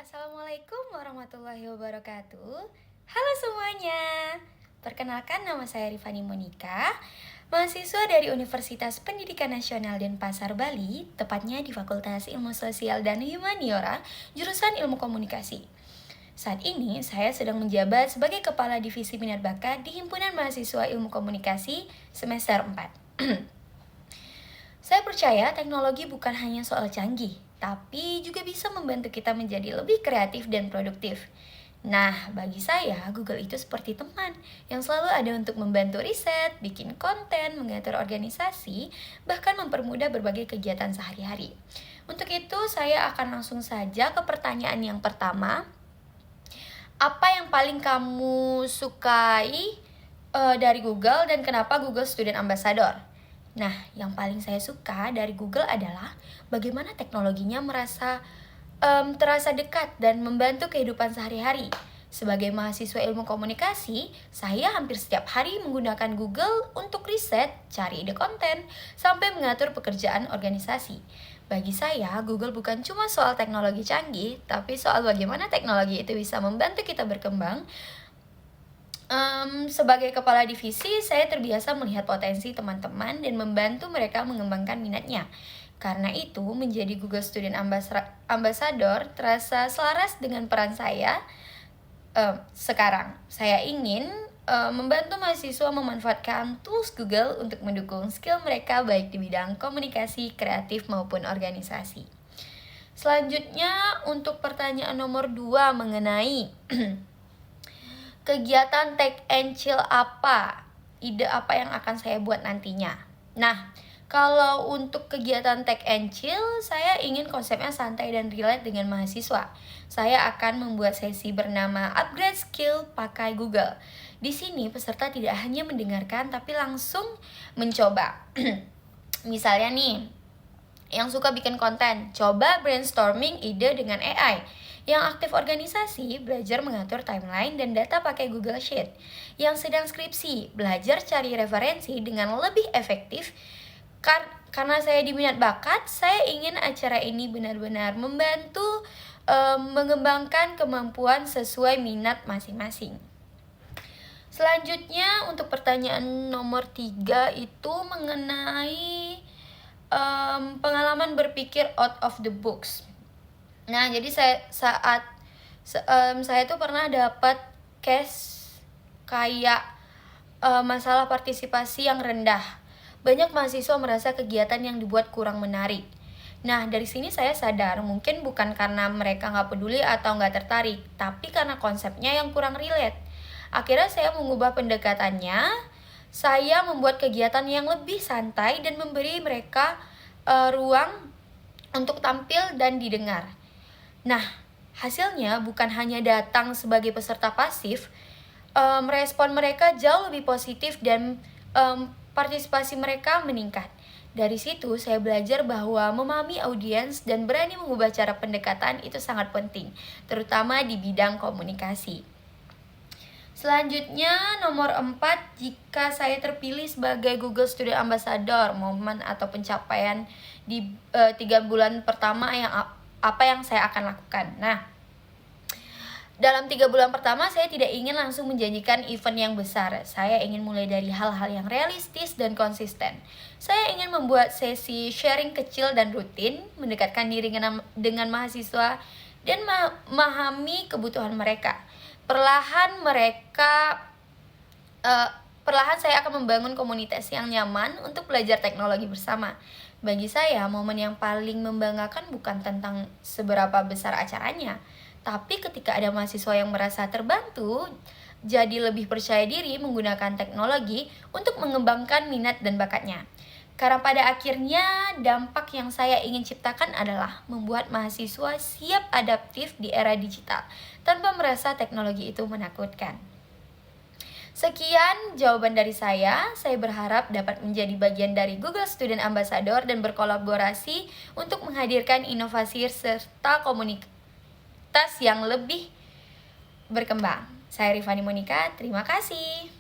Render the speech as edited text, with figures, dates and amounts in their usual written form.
Assalamualaikum warahmatullahi wabarakatuh. Halo semuanya. Perkenalkan, nama saya Rifani Monika, mahasiswa dari Universitas Pendidikan Nasional Denpasar, Bali, tepatnya di Fakultas Ilmu Sosial dan Humaniora, jurusan Ilmu Komunikasi. Saat ini saya sedang menjabat sebagai Kepala Divisi Minat Bakat di Himpunan Mahasiswa Ilmu Komunikasi semester 4. Saya percaya teknologi bukan hanya soal canggih, tapi juga bisa membantu kita menjadi lebih kreatif dan produktif. Nah, bagi saya, Google itu seperti teman yang selalu ada untuk membantu riset, bikin konten, mengatur organisasi, bahkan mempermudah berbagai kegiatan sehari-hari. Untuk itu, saya akan langsung saja ke pertanyaan yang pertama. Apa yang paling kamu sukai dari Google dan kenapa Google Student Ambassador? Nah, yang paling saya suka dari Google adalah bagaimana teknologinya terasa dekat dan membantu kehidupan sehari-hari. Sebagai mahasiswa ilmu komunikasi, saya hampir setiap hari menggunakan Google untuk riset, cari ide konten, sampai mengatur pekerjaan organisasi. Bagi saya, Google bukan cuma soal teknologi canggih, tapi soal bagaimana teknologi itu bisa membantu kita berkembang. Sebagai kepala divisi, saya terbiasa melihat potensi teman-teman dan membantu mereka mengembangkan minatnya. Karena itu, menjadi Google Student Ambassador terasa selaras dengan peran saya sekarang. Saya ingin membantu mahasiswa memanfaatkan tools Google untuk mendukung skill mereka baik di bidang komunikasi, kreatif, maupun organisasi. Selanjutnya, untuk pertanyaan nomor 2 mengenai kegiatan Take and Chill apa? Ide apa yang akan saya buat nantinya? Nah, kalau untuk kegiatan Take and Chill, saya ingin konsepnya santai dan relate dengan mahasiswa. Saya akan membuat sesi bernama Upgrade Skill pakai Google. Di sini peserta tidak hanya mendengarkan tapi langsung mencoba. Misalnya nih, yang suka bikin konten, coba brainstorming ide dengan AI. Yang aktif organisasi, belajar mengatur timeline dan data pakai Google Sheet. Yang sedang skripsi, belajar cari referensi dengan lebih efektif. Karena saya di minat bakat, saya ingin acara ini benar-benar membantu mengembangkan kemampuan sesuai minat masing-masing. Selanjutnya, untuk pertanyaan nomor 3 itu mengenai pengalaman berpikir out of the books. Nah, jadi saya tuh pernah dapat case kayak masalah partisipasi yang rendah. Banyak mahasiswa merasa kegiatan yang dibuat kurang menarik. Nah, dari sini saya sadar mungkin bukan karena mereka nggak peduli atau nggak tertarik, tapi karena konsepnya yang kurang relate. Akhirnya saya mengubah pendekatannya. Saya membuat kegiatan yang lebih santai dan memberi mereka ruang untuk tampil dan didengar. Nah, hasilnya bukan hanya datang sebagai peserta pasif, respon mereka jauh lebih positif dan partisipasi mereka meningkat. Dari situ saya belajar bahwa memahami audiens dan berani mengubah cara pendekatan itu sangat penting, terutama di bidang komunikasi. Selanjutnya, nomor 4, jika saya terpilih sebagai Google Student Ambassador, momen atau pencapaian di 3 bulan pertama apa yang saya akan lakukan. Nah, dalam 3 bulan pertama saya tidak ingin langsung menjanjikan event yang besar. Saya ingin mulai dari hal-hal yang realistis dan konsisten. Saya ingin membuat sesi sharing kecil dan rutin, mendekatkan diri dengan mahasiswa dan memahami kebutuhan mereka. Perlahan saya akan membangun komunitas yang nyaman untuk belajar teknologi bersama. Bagi saya, momen yang paling membanggakan bukan tentang seberapa besar acaranya, tapi ketika ada mahasiswa yang merasa terbantu, jadi lebih percaya diri menggunakan teknologi untuk mengembangkan minat dan bakatnya. Karena pada akhirnya, dampak yang saya ingin ciptakan adalah membuat mahasiswa siap adaptif di era digital, tanpa merasa teknologi itu menakutkan. Sekian jawaban dari saya berharap dapat menjadi bagian dari Google Student Ambassador dan berkolaborasi untuk menghadirkan inovasi serta komunitas yang lebih berkembang. Saya Rifani Monika, terima kasih.